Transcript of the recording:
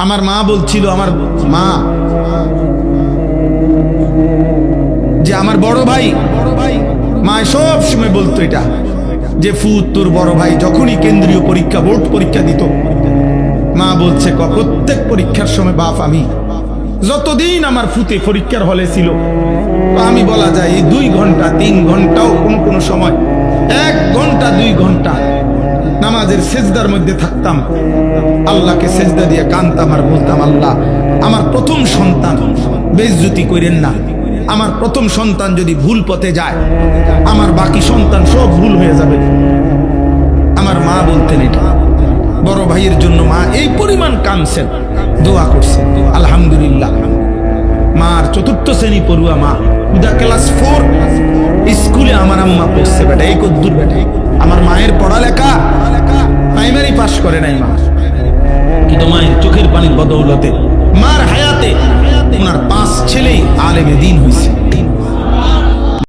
আমার মা বলছিল, আমার মা যে আমার বড় ভাই, মা সব সময় বলতো এটা যে ফুত তোর বড় ভাই যখনই কেন্দ্রীয় পরীক্ষা বোর্ড পরীক্ষা দিত, মা বলছে প্রত্যেক পরীক্ষার সময় বাপ আমি যতদিন আমার ফুতে পরীক্ষার হলে ছিল, আমি বলা যায় এই 2 ঘন্টা 3 ঘন্টাও কোন সময় 1 ঘন্টা 2 ঘন্টা নামাজের সেজদার মধ্যে থাকতাম, আল্লাহকে সেজদা দিয়ে কাঁদতাম আর বলতাম, আল্লাহ আমার প্রথম সন্তান বেইজ্জতি করেন না, আমার প্রথম সন্তান যদি ভুল পথে যায় আমার বাকি সন্তান সব ভুল হয়ে যাবে। আমার মা বলতেন এটা, বড় ভাইয়ের জন্য মা এই পরিমাণ কাঁদছেন, দোয়া করছেন। আলহামদুলিল্লাহ, মার 4th শ্রেণী পড়ুয়া মা, ক্লাস 4 স্কুলে আমার আম্মা পড়ছে বেটা, এই কদ্দুর বেটা। আমার মায়ের পড়ালেখা প্রাইমারি পাস করে নাই মা, কিন্তু মায়ের চোখের পানির বদৌলতে মার হায়াতে ওনার 5 ছেলেই আলেমে দ্বীন হয়েছে।